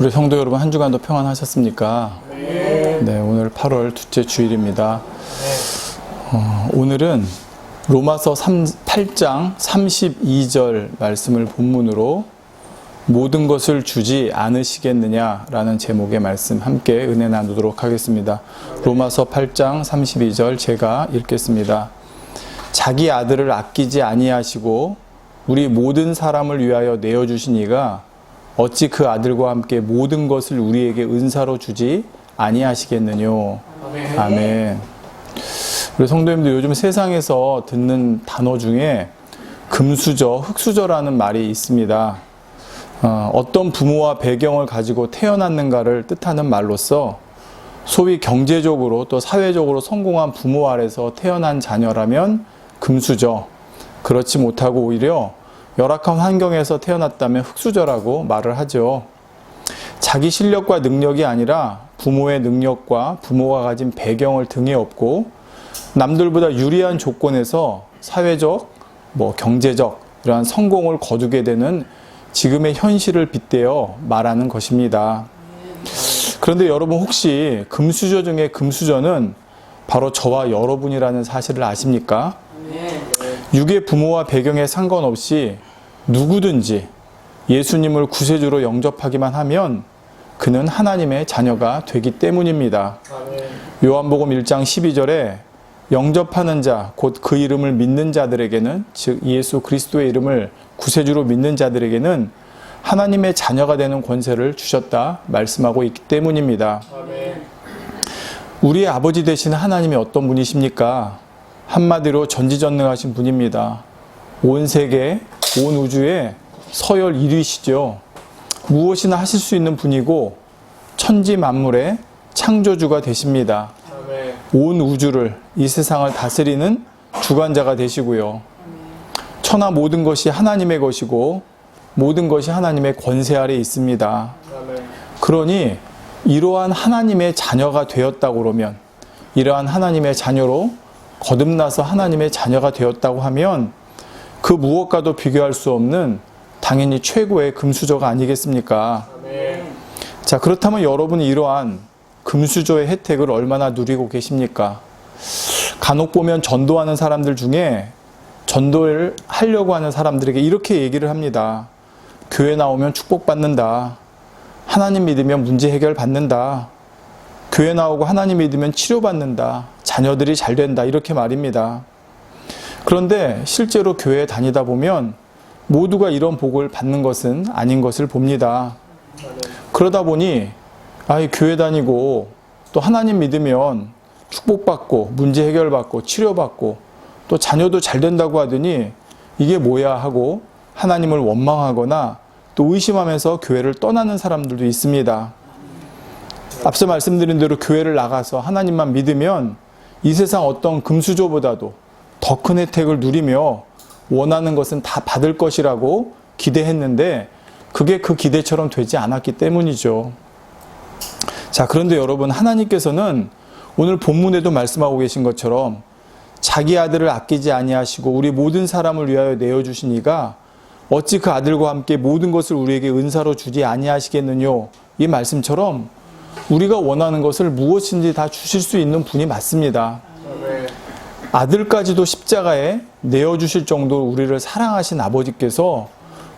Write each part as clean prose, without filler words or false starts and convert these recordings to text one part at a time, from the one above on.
우리 성도 여러분, 한 주간도 평안하셨습니까? 네, 오늘 8월 둘째 주일입니다. 오늘은 로마서 8장 32절 말씀을 본문으로 모든 것을 주지 않으시겠느냐라는 제목의 말씀 함께 은혜 나누도록 하겠습니다. 로마서 8장 32절 제가 읽겠습니다. 자기 아들을 아끼지 아니하시고 우리 모든 사람을 위하여 내어주신 이가 어찌 그 아들과 함께 모든 것을 우리에게 은사로 주지 아니하시겠느뇨. 아멘. 우리 성도님들, 요즘 세상에서 듣는 단어 중에 금수저, 흙수저라는 말이 있습니다. 어떤 부모와 배경을 가지고 태어났는가를 뜻하는 말로서 소위 경제적으로 또 사회적으로 성공한 부모 아래서 태어난 자녀라면 금수저, 그렇지 못하고 오히려 열악한 환경에서 태어났다면 흙수저라고 말을 하죠. 자기 실력과 능력이 아니라 부모의 능력과 부모가 가진 배경을 등에 업고 남들보다 유리한 조건에서 사회적, 경제적 이러한 성공을 거두게 되는 지금의 현실을 빗대어 말하는 것입니다. 그런데 여러분, 혹시 금수저 중에 금수저는 바로 저와 여러분이라는 사실을 아십니까? 육의 부모와 배경에 상관없이 누구든지 예수님을 구세주로 영접하기만 하면 그는 하나님의 자녀가 되기 때문입니다. 요한복음 1장 12절에 영접하는 자, 곧 그 이름을 믿는 자들에게는, 즉 예수 그리스도의 이름을 구세주로 믿는 자들에게는 하나님의 자녀가 되는 권세를 주셨다 말씀하고 있기 때문입니다. 우리의 아버지 되신 하나님이 어떤 분이십니까? 한마디로 전지전능하신 분입니다. 온 세계, 온 우주의 서열 1위시죠. 무엇이나 하실 수 있는 분이고 천지 만물의 창조주가 되십니다. 온 우주를, 이 세상을 다스리는 주관자가 되시고요. 천하 모든 것이 하나님의 것이고 모든 것이 하나님의 권세 아래 있습니다. 그러니 이러한 하나님의 자녀가 되었다고 그러면, 이러한 하나님의 자녀로 거듭나서 하나님의 자녀가 되었다고 하면 그 무엇과도 비교할 수 없는 당연히 최고의 금수저가 아니겠습니까? 자, 그렇다면 여러분이 이러한 금수저의 혜택을 얼마나 누리고 계십니까? 간혹 보면 전도하는 사람들 중에 전도를 하려고 하는 사람들에게 이렇게 얘기를 합니다. 교회 나오면 축복받는다. 하나님 믿으면 문제 해결 받는다. 교회 나오고 하나님 믿으면 치료받는다. 자녀들이 잘 된다. 이렇게 말입니다. 그런데 실제로 교회에 다니다 보면 모두가 이런 복을 받는 것은 아닌 것을 봅니다. 그러다 보니 교회 다니고 또 하나님 믿으면 축복받고 문제 해결받고 치료받고 또 자녀도 잘 된다고 하더니 이게 뭐야 하고 하나님을 원망하거나 또 의심하면서 교회를 떠나는 사람들도 있습니다. 앞서 말씀드린 대로 교회를 나가서 하나님만 믿으면 이 세상 어떤 금수저보다도 더 큰 혜택을 누리며 원하는 것은 다 받을 것이라고 기대했는데 그게 그 기대처럼 되지 않았기 때문이죠. 자, 그런데 여러분, 하나님께서는 오늘 본문에도 말씀하고 계신 것처럼 자기 아들을 아끼지 아니하시고 우리 모든 사람을 위하여 내어주신 이가 어찌 그 아들과 함께 모든 것을 우리에게 은사로 주지 아니하시겠느뇨. 이 말씀처럼 우리가 원하는 것을 무엇인지 다 주실 수 있는 분이 맞습니다. 아들까지도 십자가에 내어주실 정도로 우리를 사랑하신 아버지께서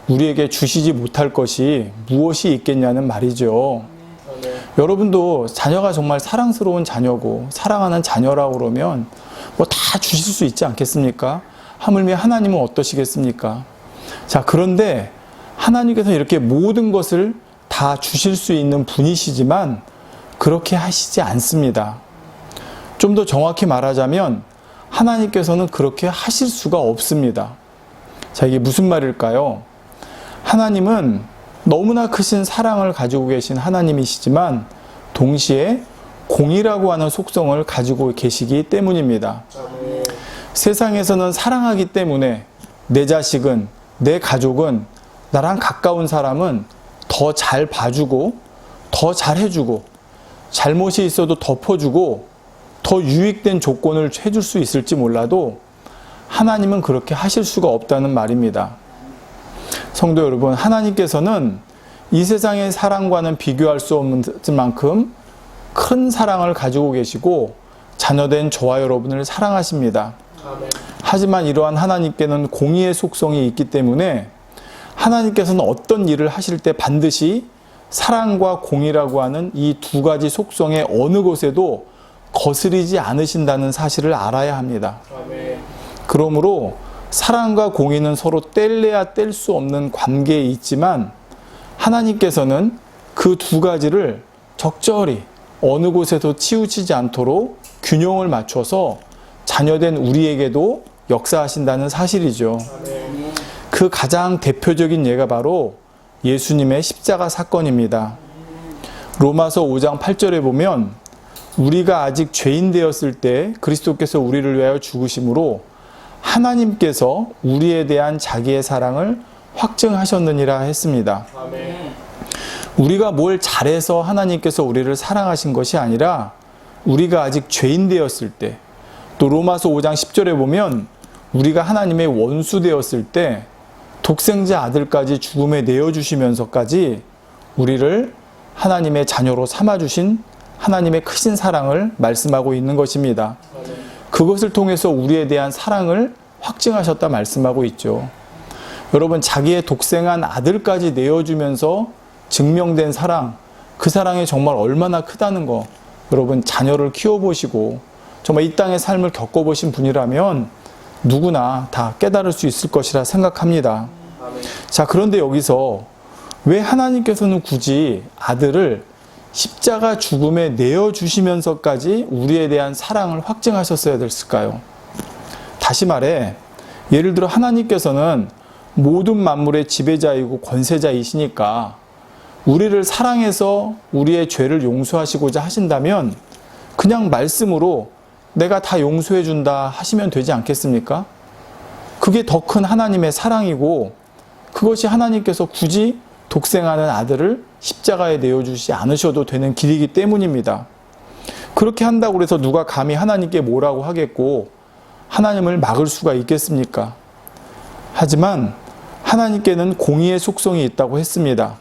우리에게 주시지 못할 것이 무엇이 있겠냐는 말이죠. 여러분도 자녀가 정말 사랑스러운 자녀고 사랑하는 자녀라고 그러면 다 주실 수 있지 않겠습니까? 하물며 하나님은 어떠시겠습니까? 자, 그런데 하나님께서는 이렇게 모든 것을 다 주실 수 있는 분이시지만 그렇게 하시지 않습니다. 좀 더 정확히 말하자면 하나님께서는 그렇게 하실 수가 없습니다. 자, 이게 무슨 말일까요? 하나님은 너무나 크신 사랑을 가지고 계신 하나님이시지만 동시에 공의라고 하는 속성을 가지고 계시기 때문입니다. 세상에서는 사랑하기 때문에 내 자식은, 내 가족은, 나랑 가까운 사람은 더 잘 봐주고 더 잘해주고 잘못이 있어도 덮어주고 더 유익된 조건을 해줄 수 있을지 몰라도 하나님은 그렇게 하실 수가 없다는 말입니다. 성도 여러분, 하나님께서는 이 세상의 사랑과는 비교할 수 없는 만큼 큰 사랑을 가지고 계시고 자녀된 저와 여러분을 사랑하십니다. 아멘. 하지만 이러한 하나님께는 공의의 속성이 있기 때문에 하나님께서는 어떤 일을 하실 때 반드시 사랑과 공의라고 하는 이 두 가지 속성의 어느 곳에도 거스리지 않으신다는 사실을 알아야 합니다. 아멘. 그러므로 사랑과 공의는 서로 뗄래야 뗄 수 없는 관계에 있지만 하나님께서는 그 두 가지를 적절히 어느 곳에도 치우치지 않도록 균형을 맞춰서 자녀된 우리에게도 역사하신다는 사실이죠. 아멘. 그 가장 대표적인 예가 바로 예수님의 십자가 사건입니다. 로마서 5장 8절에 보면 우리가 아직 죄인 되었을 때 그리스도께서 우리를 위하여 죽으심으로 하나님께서 우리에 대한 자기의 사랑을 확증하셨느니라 했습니다. 아멘. 우리가 뭘 잘해서 하나님께서 우리를 사랑하신 것이 아니라 우리가 아직 죄인 되었을 때, 또 로마서 5장 10절에 보면 우리가 하나님의 원수 되었을 때 독생자 아들까지 죽음에 내어주시면서까지 우리를 하나님의 자녀로 삼아주신 하나님의 크신 사랑을 말씀하고 있는 것입니다. 아멘. 그것을 통해서 우리에 대한 사랑을 확증하셨다 말씀하고 있죠. 여러분, 자기의 독생한 아들까지 내어주면서 증명된 사랑, 그 사랑이 정말 얼마나 크다는 거, 여러분 자녀를 키워보시고 정말 이 땅의 삶을 겪어보신 분이라면 누구나 다 깨달을 수 있을 것이라 생각합니다. 아멘. 자, 그런데 여기서 왜 하나님께서는 굳이 아들을 십자가 죽음에 내어주시면서까지 우리에 대한 사랑을 확증하셨어야 됐을까요? 다시 말해, 예를 들어 하나님께서는 모든 만물의 지배자이고 권세자이시니까 우리를 사랑해서 우리의 죄를 용서하시고자 하신다면 그냥 말씀으로 내가 다 용서해 준다 하시면 되지 않겠습니까? 그게 더 큰 하나님의 사랑이고 그것이 하나님께서 굳이 독생하는 아들을 십자가에 내어주시지 않으셔도 되는 길이기 때문입니다. 그렇게 한다고 해서 누가 감히 하나님께 뭐라고 하겠고 하나님을 막을 수가 있겠습니까? 하지만 하나님께는 공의의 속성이 있다고 했습니다.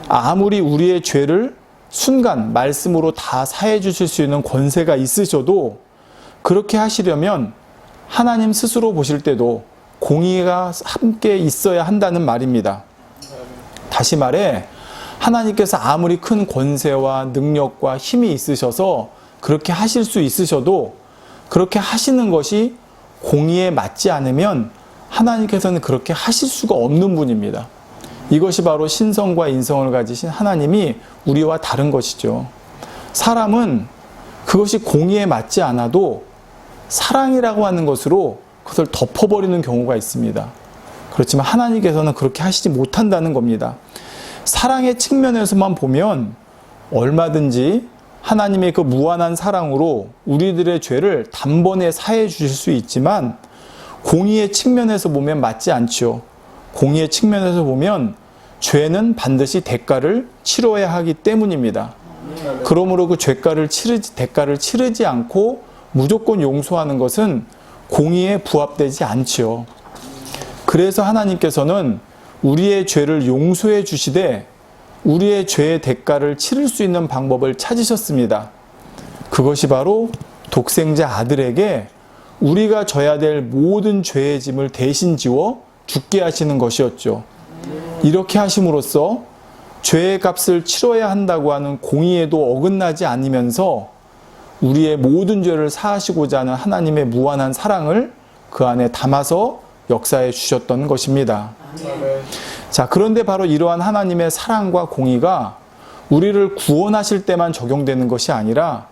아무리 우리의 죄를 순간 말씀으로 다 사해 주실 수 있는 권세가 있으셔도 그렇게 하시려면 하나님 스스로 보실 때도 공의가 함께 있어야 한다는 말입니다. 다시 말해, 하나님께서 아무리 큰 권세와 능력과 힘이 있으셔서 그렇게 하실 수 있으셔도 그렇게 하시는 것이 공의에 맞지 않으면 하나님께서는 그렇게 하실 수가 없는 분입니다. 이것이 바로 신성과 인성을 가지신 하나님이 우리와 다른 것이죠. 사람은 그것이 공의에 맞지 않아도 사랑이라고 하는 것으로 그것을 덮어버리는 경우가 있습니다. 그렇지만 하나님께서는 그렇게 하시지 못한다는 겁니다. 사랑의 측면에서만 보면 얼마든지 하나님의 그 무한한 사랑으로 우리들의 죄를 단번에 사해 주실 수 있지만 공의의 측면에서 보면 맞지 않죠. 공의의 측면에서 보면 죄는 반드시 대가를 치러야 하기 때문입니다. 그러므로 그 대가를 치르지 않고 무조건 용서하는 것은 공의에 부합되지 않지요. 그래서 하나님께서는 우리의 죄를 용서해 주시되 우리의 죄의 대가를 치를 수 있는 방법을 찾으셨습니다. 그것이 바로 독생자 아들에게 우리가 져야 될 모든 죄의 짐을 대신 지워 죽게 하시는 것이었죠. 이렇게 하심으로써 죄의 값을 치러야 한다고 하는 공의에도 어긋나지 않으면서 우리의 모든 죄를 사하시고자 하는 하나님의 무한한 사랑을 그 안에 담아서 역사해 주셨던 것입니다. 아멘. 자, 그런데 바로 이러한 하나님의 사랑과 공의가 우리를 구원하실 때만 적용되는 것이 아니라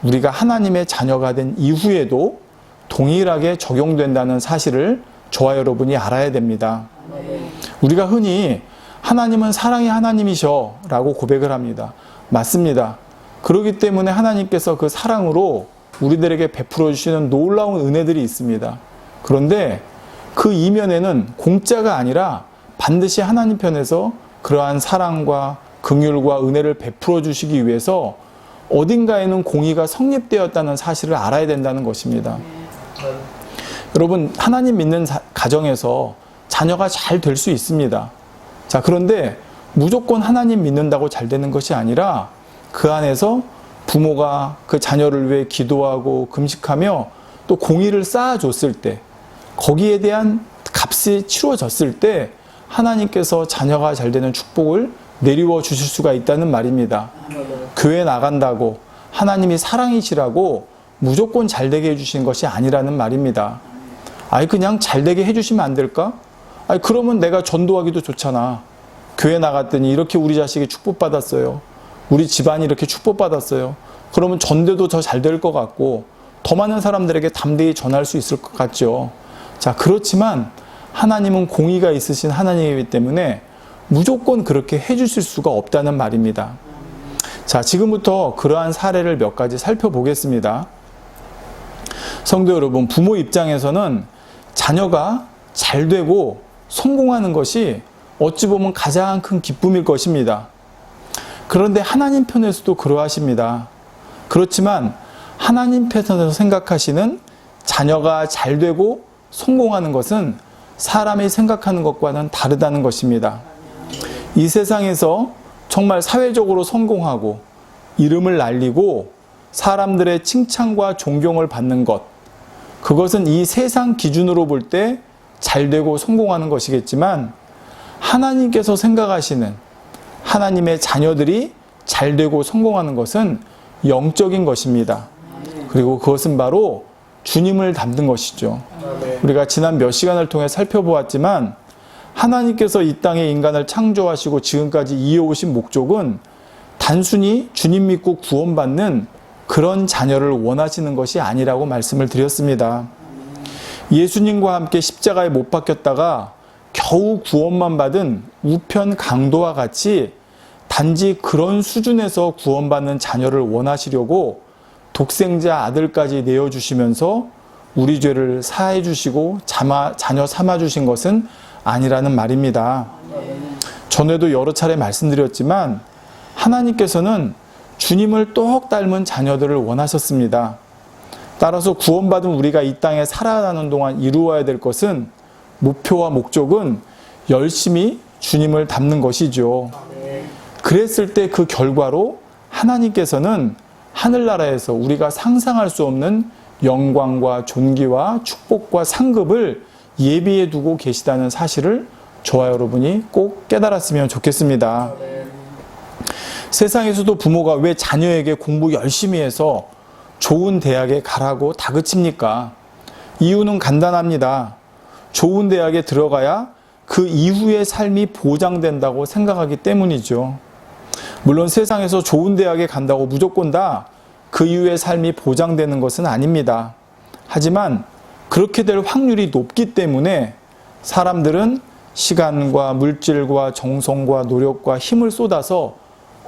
우리가 하나님의 자녀가 된 이후에도 동일하게 적용된다는 사실을 저와 여러분이 알아야 됩니다. 우리가 흔히 하나님은 사랑의 하나님이셔 라고 고백을 합니다. 맞습니다. 그렇기 때문에 하나님께서 그 사랑으로 우리들에게 베풀어 주시는 놀라운 은혜들이 있습니다. 그런데 그 이면에는 공짜가 아니라 반드시 하나님 편에서 그러한 사랑과 긍휼과 은혜를 베풀어 주시기 위해서 어딘가에는 공의가 성립되었다는 사실을 알아야 된다는 것입니다. 여러분, 하나님 믿는 가정에서 자녀가 잘 될 수 있습니다. 자, 그런데 무조건 하나님 믿는다고 잘 되는 것이 아니라 그 안에서 부모가 그 자녀를 위해 기도하고 금식하며 또 공의를 쌓아줬을 때, 거기에 대한 값이 치러졌을 때 하나님께서 자녀가 잘 되는 축복을 내리워 주실 수가 있다는 말입니다. 교회 나간다고 하나님이 사랑이시라고 무조건 잘 되게 해주신 것이 아니라는 말입니다. 아니 그냥 잘 되게 해주시면 안 될까? 아니 그러면 내가 전도하기도 좋잖아. 교회 나갔더니 이렇게 우리 자식이 축복받았어요. 우리 집안이 이렇게 축복받았어요. 그러면 전도도 더 잘 될 것 같고 더 많은 사람들에게 담대히 전할 수 있을 것 같죠. 자, 그렇지만 하나님은 공의가 있으신 하나님이기 때문에 무조건 그렇게 해주실 수가 없다는 말입니다. 자, 지금부터 그러한 사례를 몇 가지 살펴보겠습니다. 성도 여러분, 부모 입장에서는 자녀가 잘 되고 성공하는 것이 어찌 보면 가장 큰 기쁨일 것입니다. 그런데 하나님 편에서도 그러하십니다. 그렇지만 하나님 편에서 생각하시는 자녀가 잘 되고 성공하는 것은 사람이 생각하는 것과는 다르다는 것입니다. 이 세상에서 정말 사회적으로 성공하고 이름을 날리고 사람들의 칭찬과 존경을 받는 것, 그것은 이 세상 기준으로 볼 때 잘 되고 성공하는 것이겠지만 하나님께서 생각하시는 하나님의 자녀들이 잘 되고 성공하는 것은 영적인 것입니다. 그리고 그것은 바로 주님을 닮는 것이죠. 우리가 지난 몇 시간을 통해 살펴보았지만 하나님께서 이 땅에 인간을 창조하시고 지금까지 이어오신 목적은 단순히 주님 믿고 구원받는 그런 자녀를 원하시는 것이 아니라고 말씀을 드렸습니다. 예수님과 함께 십자가에 못 박혔다가 겨우 구원만 받은 우편 강도와 같이 단지 그런 수준에서 구원받는 자녀를 원하시려고 독생자 아들까지 내어주시면서 우리 죄를 사해 주시고 자녀 삼아 주신 것은 아니라는 말입니다. 전에도 여러 차례 말씀드렸지만 하나님께서는 주님을 똑 닮은 자녀들을 원하셨습니다. 따라서 구원받은 우리가 이 땅에 살아가는 동안 이루어야 될 것은, 목표와 목적은 열심히 주님을 닮는 것이죠. 그랬을 때 그 결과로 하나님께서는 하늘나라에서 우리가 상상할 수 없는 영광과 존귀와 축복과 상급을 예비해 두고 계시다는 사실을 저와 여러분이 꼭 깨달았으면 좋겠습니다. 세상에서도 부모가 왜 자녀에게 공부 열심히 해서 좋은 대학에 가라고 다그칩니까? 이유는 간단합니다. 좋은 대학에 들어가야 그 이후의 삶이 보장된다고 생각하기 때문이죠. 물론 세상에서 좋은 대학에 간다고 무조건 다 그 이후의 삶이 보장되는 것은 아닙니다. 하지만 그렇게 될 확률이 높기 때문에 사람들은 시간과 물질과 정성과 노력과 힘을 쏟아서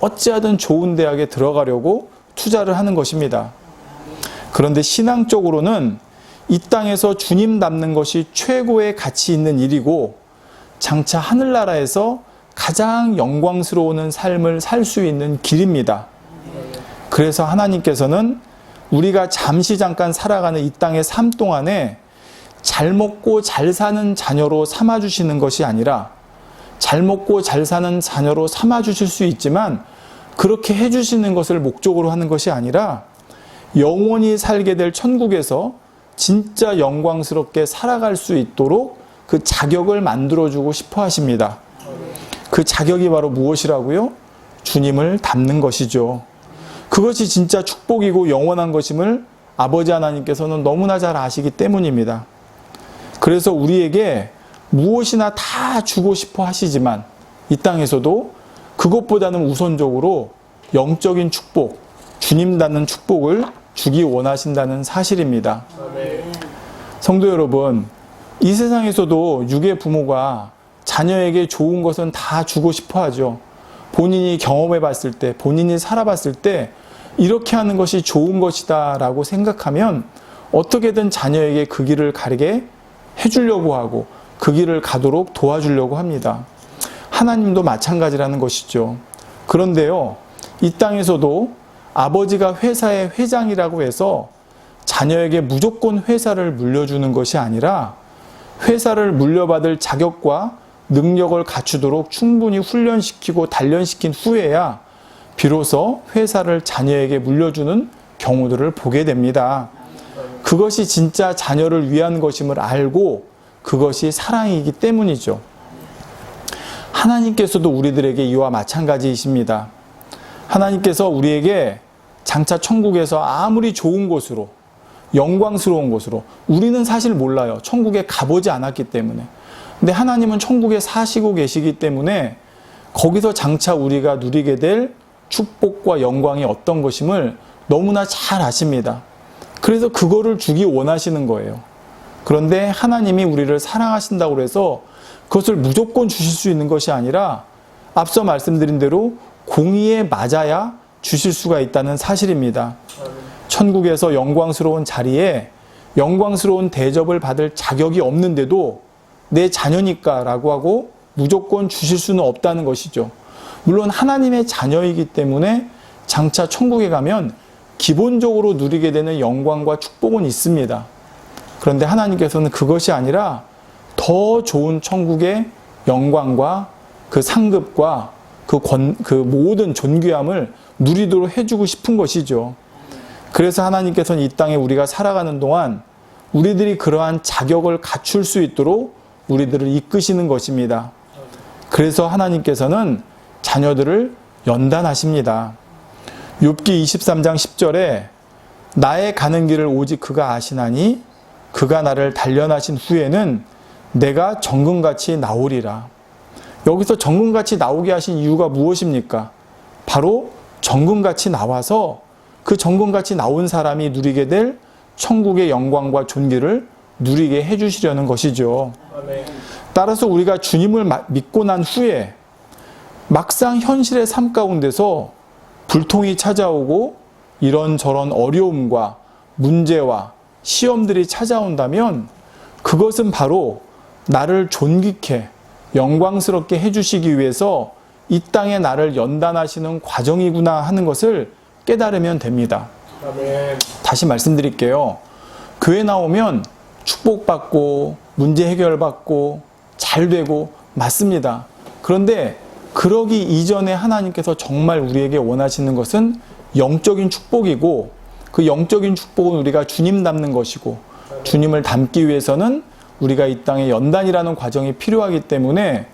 어찌하든 좋은 대학에 들어가려고 투자를 하는 것입니다. 그런데 신앙적으로는 이 땅에서 주님 닮는 것이 최고의 가치 있는 일이고 장차 하늘나라에서 가장 영광스러운 삶을 살 수 있는 길입니다. 그래서 하나님께서는 우리가 잠시 잠깐 살아가는 이 땅의 삶 동안에 잘 먹고 잘 사는 자녀로 삼아주시는 것이 아니라, 잘 먹고 잘 사는 자녀로 삼아주실 수 있지만 그렇게 해주시는 것을 목적으로 하는 것이 아니라 영원히 살게 될 천국에서 진짜 영광스럽게 살아갈 수 있도록 그 자격을 만들어주고 싶어 하십니다. 그 자격이 바로 무엇이라고요? 주님을 닮는 것이죠. 그것이 진짜 축복이고 영원한 것임을 아버지 하나님께서는 너무나 잘 아시기 때문입니다. 그래서 우리에게 무엇이나 다 주고 싶어 하시지만 이 땅에서도 그것보다는 우선적으로 영적인 축복, 주님 닮는 축복을 주기 원하신다는 사실입니다. 성도 여러분, 이 세상에서도 육의 부모가 자녀에게 좋은 것은 다 주고 싶어 하죠. 본인이 경험해 봤을 때, 본인이 살아봤을 때 이렇게 하는 것이 좋은 것이다 라고 생각하면 어떻게든 자녀에게 그 길을 가게 해주려고 하고 그 길을 가도록 도와주려고 합니다. 하나님도 마찬가지라는 것이죠. 그런데요, 이 땅에서도 아버지가 회사의 회장이라고 해서 자녀에게 무조건 회사를 물려주는 것이 아니라 회사를 물려받을 자격과 능력을 갖추도록 충분히 훈련시키고 단련시킨 후에야 비로소 회사를 자녀에게 물려주는 경우들을 보게 됩니다. 그것이 진짜 자녀를 위한 것임을 알고 그것이 사랑이기 때문이죠. 하나님께서도 우리들에게 이와 마찬가지이십니다. 하나님께서 우리에게 장차 천국에서 아무리 좋은 곳으로, 영광스러운 곳으로, 우리는 사실 몰라요. 천국에 가보지 않았기 때문에. 근데 하나님은 천국에 사시고 계시기 때문에 거기서 장차 우리가 누리게 될 축복과 영광이 어떤 것임을 너무나 잘 아십니다. 그래서 그거를 주기 원하시는 거예요. 그런데 하나님이 우리를 사랑하신다고 해서 그것을 무조건 주실 수 있는 것이 아니라 앞서 말씀드린 대로 공의에 맞아야 주실 수가 있다는 사실입니다. 천국에서 영광스러운 자리에 영광스러운 대접을 받을 자격이 없는데도 내 자녀니까 라고 하고 무조건 주실 수는 없다는 것이죠. 물론 하나님의 자녀이기 때문에 장차 천국에 가면 기본적으로 누리게 되는 영광과 축복은 있습니다. 그런데 하나님께서는 그것이 아니라 더 좋은 천국의 영광과 그 상급과 그 모든 존귀함을 누리도록 해주고 싶은 것이죠. 그래서 하나님께서는 이 땅에 우리가 살아가는 동안 우리들이 그러한 자격을 갖출 수 있도록 우리들을 이끄시는 것입니다. 그래서 하나님께서는 자녀들을 연단하십니다. 욥기 23장 10절에 나의 가는 길을 오직 그가 아시나니 그가 나를 단련하신 후에는 내가 정금같이 나오리라. 여기서 정금같이 나오게 하신 이유가 무엇입니까? 바로 정금같이 나와서 그 정금같이 나온 사람이 누리게 될 천국의 영광과 존귀를 누리게 해주시려는 것이죠. 따라서 우리가 주님을 믿고 난 후에 막상 현실의 삶 가운데서 불통이 찾아오고 이런저런 어려움과 문제와 시험들이 찾아온다면 그것은 바로 나를 존귀케 영광스럽게 해주시기 위해서 이 땅에 나를 연단하시는 과정이구나 하는 것을 깨달으면 됩니다. 아멘. 다시 말씀드릴게요. 교회 나오면 축복받고 문제 해결받고 잘되고 맞습니다. 그런데 그러기 이전에 하나님께서 정말 우리에게 원하시는 것은 영적인 축복이고 그 영적인 축복은 우리가 주님 닮는 것이고 주님을 닮기 위해서는 우리가 이 땅에 연단이라는 과정이 필요하기 때문에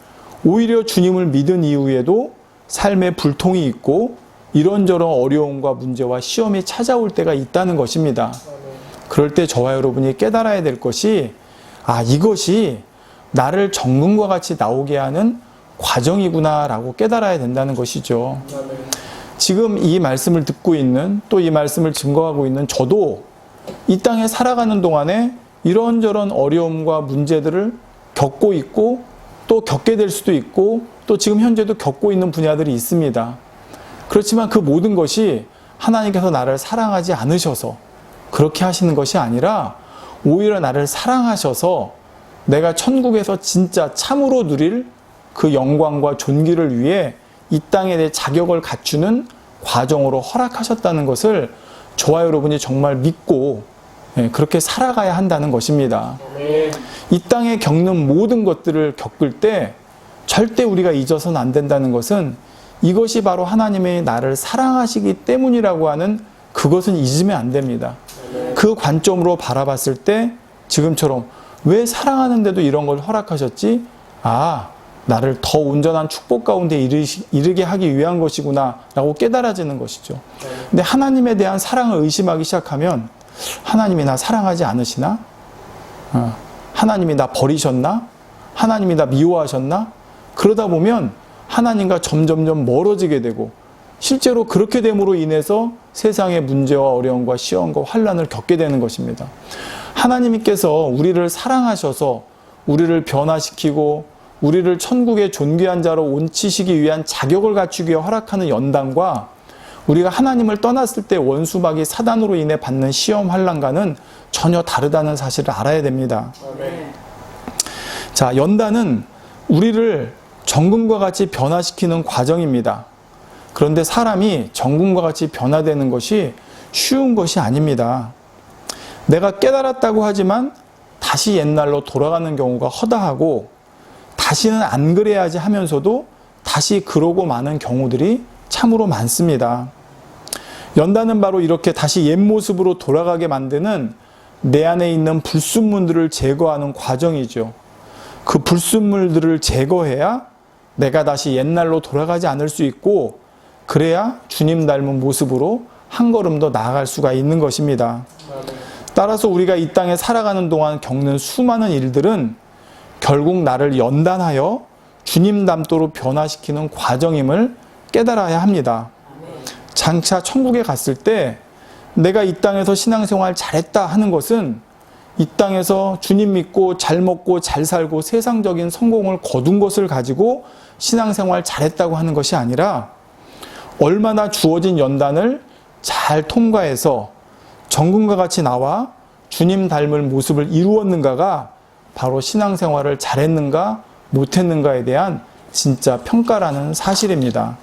오히려 주님을 믿은 이후에도 삶에 불통이 있고 이런저런 어려움과 문제와 시험이 찾아올 때가 있다는 것입니다. 그럴 때 저와 여러분이 깨달아야 될 것이 이것이 나를 정금과 같이 나오게 하는 과정이구나 라고 깨달아야 된다는 것이죠. 지금 이 말씀을 듣고 있는 또 이 말씀을 증거하고 있는 저도 이 땅에 살아가는 동안에 이런저런 어려움과 문제들을 겪고 있고 또 겪게 될 수도 있고 또 지금 현재도 겪고 있는 분야들이 있습니다. 그렇지만 그 모든 것이 하나님께서 나를 사랑하지 않으셔서 그렇게 하시는 것이 아니라 오히려 나를 사랑하셔서 내가 천국에서 진짜 참으로 누릴 그 영광과 존귀를 위해 이 땅에 내 자격을 갖추는 과정으로 허락하셨다는 것을 저와 여러분이 정말 믿고 그렇게 살아가야 한다는 것입니다. 이 땅에 겪는 모든 것들을 겪을 때 절대 우리가 잊어서는 안 된다는 것은 이것이 바로 하나님의 나를 사랑하시기 때문이라고 하는 그것은 잊으면 안 됩니다. 그 관점으로 바라봤을 때 지금처럼 왜 사랑하는데도 이런 걸 허락하셨지? 나를 더 온전한 축복 가운데 이르게 하기 위한 것이구나 라고 깨달아지는 것이죠. 근데 하나님에 대한 사랑을 의심하기 시작하면 하나님이 나 사랑하지 않으시나? 하나님이 나 버리셨나? 하나님이 나 미워하셨나? 그러다 보면 하나님과 점점점 멀어지게 되고 실제로 그렇게 됨으로 인해서 세상의 문제와 어려움과 시험과 환난을 겪게 되는 것입니다. 하나님께서 우리를 사랑하셔서 우리를 변화시키고 우리를 천국의 존귀한 자로 옮기시기 위한 자격을 갖추기 위해 허락하는 연단과 우리가 하나님을 떠났을 때 원수마귀 사단으로 인해 받는 시험 환난과는 전혀 다르다는 사실을 알아야 됩니다. 아멘. 자, 연단은 우리를 정금과 같이 변화시키는 과정입니다. 그런데 사람이 정금과 같이 변화되는 것이 쉬운 것이 아닙니다. 내가 깨달았다고 하지만 다시 옛날로 돌아가는 경우가 허다하고 다시는 안 그래야지 하면서도 다시 그러고 마는 경우들이 참으로 많습니다. 연단은 바로 이렇게 다시 옛 모습으로 돌아가게 만드는 내 안에 있는 불순물들을 제거하는 과정이죠. 그 불순물들을 제거해야 내가 다시 옛날로 돌아가지 않을 수 있고, 그래야 주님 닮은 모습으로 한 걸음 더 나아갈 수가 있는 것입니다. 따라서 우리가 이 땅에 살아가는 동안 겪는 수많은 일들은 결국 나를 연단하여 주님 닮도록 변화시키는 과정임을 깨달아야 합니다. 장차 천국에 갔을 때 내가 이 땅에서 신앙생활 잘했다 하는 것은 이 땅에서 주님 믿고 잘 먹고 잘 살고 세상적인 성공을 거둔 것을 가지고 신앙생활 잘했다고 하는 것이 아니라, 얼마나 주어진 연단을 잘 통과해서 정금과 같이 나와 주님 닮을 모습을 이루었는가가 바로 신앙생활을 잘했는가 못했는가에 대한 진짜 평가라는 사실입니다.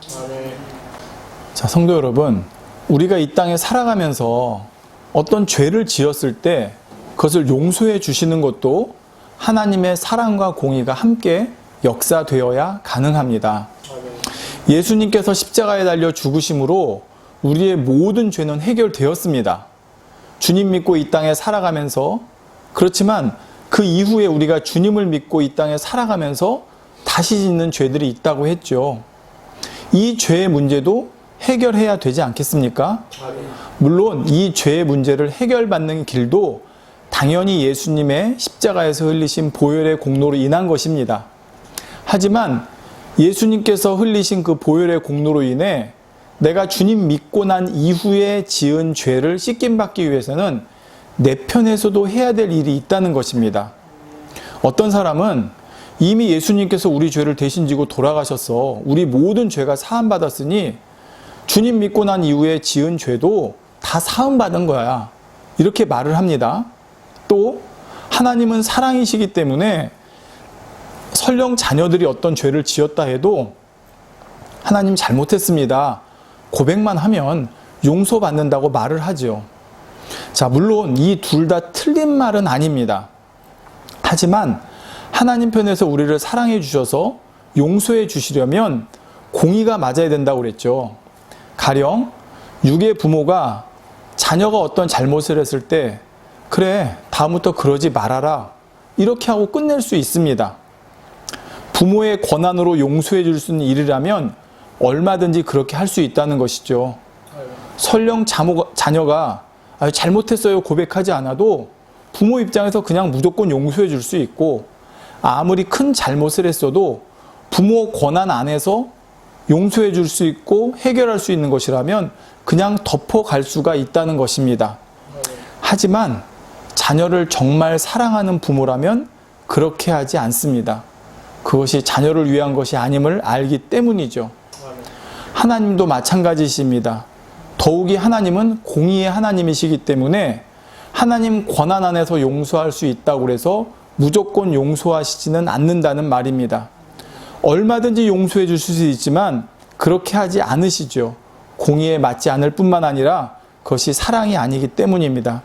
자, 성도 여러분, 우리가 이 땅에 살아가면서 어떤 죄를 지었을 때 그것을 용서해 주시는 것도 하나님의 사랑과 공의가 함께 역사되어야 가능합니다. 예수님께서 십자가에 달려 죽으심으로 우리의 모든 죄는 해결되었습니다. 주님 믿고 이 땅에 살아가면서, 그렇지만 그 이후에 우리가 주님을 믿고 이 땅에 살아가면서 다시 짓는 죄들이 있다고 했죠. 이 죄의 문제도 해결해야 되지 않겠습니까? 물론 이 죄의 문제를 해결받는 길도 당연히 예수님의 십자가에서 흘리신 보혈의 공로로 인한 것입니다. 하지만 예수님께서 흘리신 그 보혈의 공로로 인해 내가 주님 믿고 난 이후에 지은 죄를 씻김받기 위해서는 내 편에서도 해야 될 일이 있다는 것입니다. 어떤 사람은 이미 예수님께서 우리 죄를 대신 지고 돌아가셔서 우리 모든 죄가 사함받았으니 주님 믿고 난 이후에 지은 죄도 다 사함받은 거야, 이렇게 말을 합니다. 또 하나님은 사랑이시기 때문에 설령 자녀들이 어떤 죄를 지었다 해도 하나님 잘못했습니다, 고백만 하면 용서받는다고 말을 하죠. 자, 물론 이 둘 다 틀린 말은 아닙니다. 하지만 하나님 편에서 우리를 사랑해 주셔서 용서해 주시려면 공의가 맞아야 된다고 그랬죠. 가령 육의 부모가 자녀가 어떤 잘못을 했을 때 그래, 다음부터 그러지 말아라, 이렇게 하고 끝낼 수 있습니다. 부모의 권한으로 용서해 줄 수 있는 일이라면 얼마든지 그렇게 할 수 있다는 것이죠. 설령 자녀가 잘못했어요 고백하지 않아도 부모 입장에서 그냥 무조건 용서해 줄 수 있고, 아무리 큰 잘못을 했어도 부모 권한 안에서 용서해 줄 수 있고 해결할 수 있는 것이라면 그냥 덮어갈 수가 있다는 것입니다. 하지만 자녀를 정말 사랑하는 부모라면 그렇게 하지 않습니다. 그것이 자녀를 위한 것이 아님을 알기 때문이죠. 하나님도 마찬가지십니다. 더욱이 하나님은 공의의 하나님이시기 때문에 하나님 권한 안에서 용서할 수 있다고 해서 무조건 용서하시지는 않는다는 말입니다. 얼마든지 용서해 주실 수 있지만 그렇게 하지 않으시죠. 공의에 맞지 않을 뿐만 아니라 그것이 사랑이 아니기 때문입니다.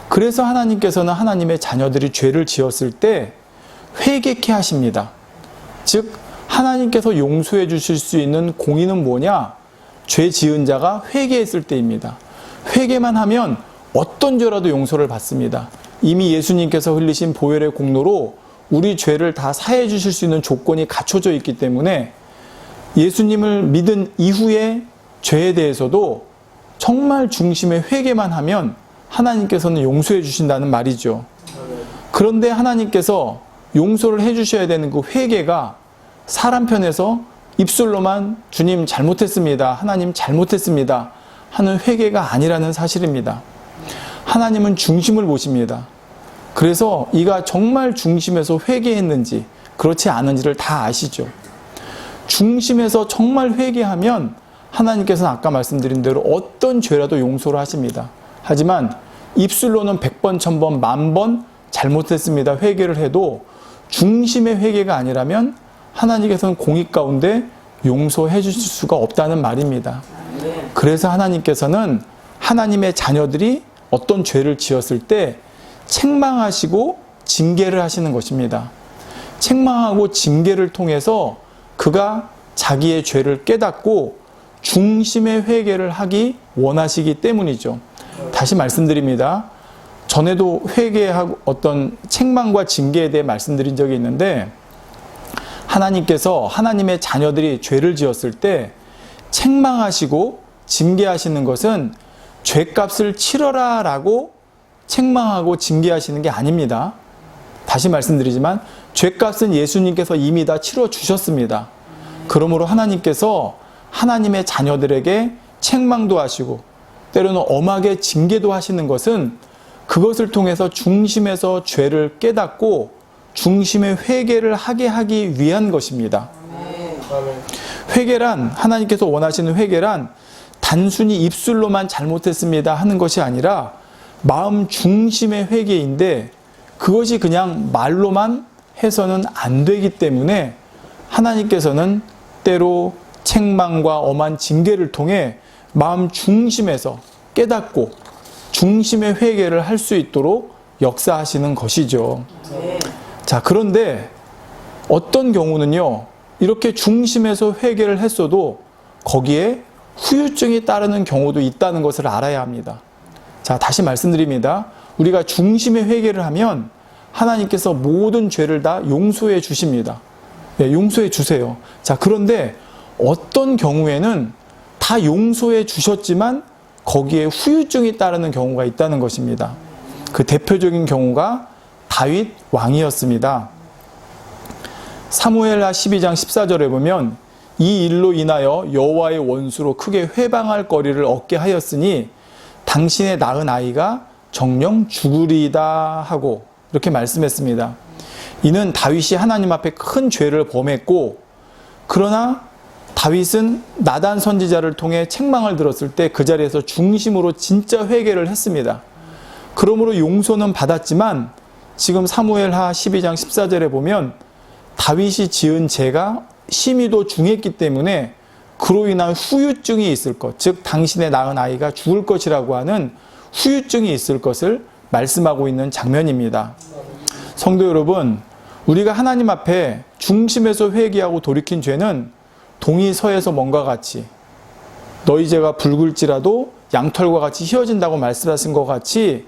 그래서 하나님께서는 하나님의 자녀들이 죄를 지었을 때 회개케 하십니다. 즉 하나님께서 용서해 주실 수 있는 공의는 뭐냐? 죄 지은 자가 회개했을 때입니다. 회개만 하면 어떤 죄라도 용서를 받습니다. 이미 예수님께서 흘리신 보혈의 공로로 우리 죄를 다 사해 주실 수 있는 조건이 갖춰져 있기 때문에 예수님을 믿은 이후에 죄에 대해서도 정말 중심의 회개만 하면 하나님께서는 용서해 주신다는 말이죠. 그런데 하나님께서 용서를 해 주셔야 되는 그 회개가 사람 편에서 입술로만 주님 잘못했습니다, 하나님 잘못했습니다 하는 회개가 아니라는 사실입니다. 하나님은 중심을 보십니다. 그래서 이가 정말 중심에서 회개했는지 그렇지 않은지를 다 아시죠. 중심에서 정말 회개하면 하나님께서는 아까 말씀드린 대로 어떤 죄라도 용서를 하십니다. 하지만 입술로는 100번, 1000번, 10,000번 잘못했습니다 회개를 해도 중심의 회개가 아니라면 하나님께서는 공의 가운데 용서해 주실 수가 없다는 말입니다. 그래서 하나님께서는 하나님의 자녀들이 어떤 죄를 지었을 때 책망하시고 징계를 하시는 것입니다. 책망하고 징계를 통해서 그가 자기의 죄를 깨닫고 중심의 회개를 하기 원하시기 때문이죠. 다시 말씀드립니다. 전에도 회개하고 어떤 책망과 징계에 대해 말씀드린 적이 있는데, 하나님께서 하나님의 자녀들이 죄를 지었을 때 책망하시고 징계하시는 것은 죄값을 치러라 라고 책망하고 징계하시는 게 아닙니다. 다시 말씀드리지만 죄값은 예수님께서 이미 다 치러주셨습니다. 그러므로 하나님께서 하나님의 자녀들에게 책망도 하시고 때로는 엄하게 징계도 하시는 것은 그것을 통해서 중심에서 죄를 깨닫고 중심의 회개를 하게 하기 위한 것입니다. 회개란, 하나님께서 원하시는 회개란 단순히 입술로만 잘못했습니다 하는 것이 아니라 마음 중심의 회개인데, 그것이 그냥 말로만 해서는 안 되기 때문에 하나님께서는 때로 책망과 엄한 징계를 통해 마음 중심에서 깨닫고 중심의 회개를 할 수 있도록 역사하시는 것이죠. 자, 그런데 어떤 경우는요, 이렇게 중심에서 회개를 했어도 거기에 후유증이 따르는 경우도 있다는 것을 알아야 합니다. 자, 다시 말씀드립니다. 우리가 중심의 회개를 하면 하나님께서 모든 죄를 다 용서해 주십니다. 네, 용서해 주세요. 자, 그런데 어떤 경우에는 다 용서해 주셨지만 거기에 후유증이 따르는 경우가 있다는 것입니다. 그 대표적인 경우가 다윗 왕이었습니다. 사무엘하 12장 14절에 보면 이 일로 인하여 여호와의 원수로 크게 회방할 거리를 얻게 하였으니 당신의 낳은 아이가 정녕 죽으리이다 하고 이렇게 말씀했습니다. 이는 다윗이 하나님 앞에 큰 죄를 범했고, 그러나 다윗은 나단 선지자를 통해 책망을 들었을 때 그 자리에서 중심으로 진짜 회개를 했습니다. 그러므로 용서는 받았지만 지금 사무엘하 12장 14절에 보면 다윗이 지은 죄가 심히도 중했기 때문에 그로 인한 후유증이 있을 것, 즉 당신의 낳은 아이가 죽을 것이라고 하는 후유증이 있을 것을 말씀하고 있는 장면입니다. 성도 여러분, 우리가 하나님 앞에 중심에서 회개하고 돌이킨 죄는 동이 서에서 먼과 같이 너희 죄가 붉을지라도 양털과 같이 희어진다고 말씀하신 것 같이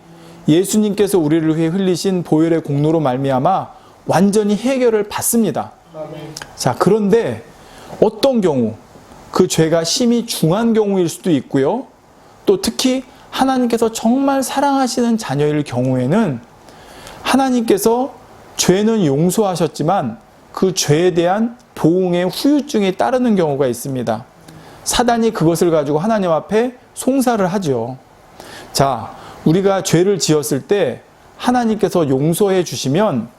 예수님께서 우리를 위해 흘리신 보혈의 공로로 말미암아 완전히 해결을 받습니다. 자, 그런데 어떤 경우, 그 죄가 심히 중한 경우일 수도 있고요. 또 특히 하나님께서 정말 사랑하시는 자녀일 경우에는 하나님께서 죄는 용서하셨지만 그 죄에 대한 보응의 후유증이 따르는 경우가 있습니다. 사단이 그것을 가지고 하나님 앞에 송사를 하죠. 자, 우리가 죄를 지었을 때 하나님께서 용서해 주시면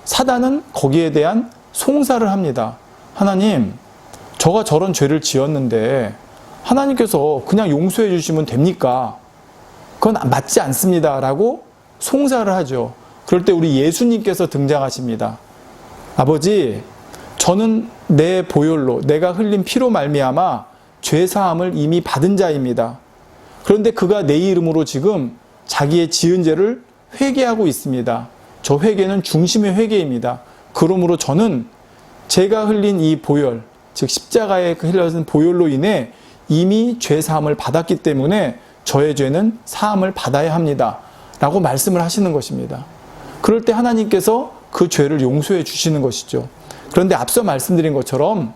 사단은 거기에 대한 송사를 합니다. 하나님, 저가 저런 죄를 지었는데 하나님께서 그냥 용서해 주시면 됩니까? 그건 맞지 않습니다 라고 송사를 하죠. 그럴 때 우리 예수님께서 등장하십니다. 아버지, 저는 내 보혈로, 내가 흘린 피로 말미암아 죄사함을 이미 받은 자입니다. 그런데 그가 내 이름으로 지금 자기의 지은 죄를 회개하고 있습니다. 저 회개는 중심의 회개입니다. 그러므로 저는 제가 흘린 이 보혈, 즉 십자가에 흘려진 보혈로 인해 이미 죄사함을 받았기 때문에 저의 죄는 사함을 받아야 합니다 라고 말씀을 하시는 것입니다. 그럴 때 하나님께서 그 죄를 용서해 주시는 것이죠. 그런데 앞서 말씀드린 것처럼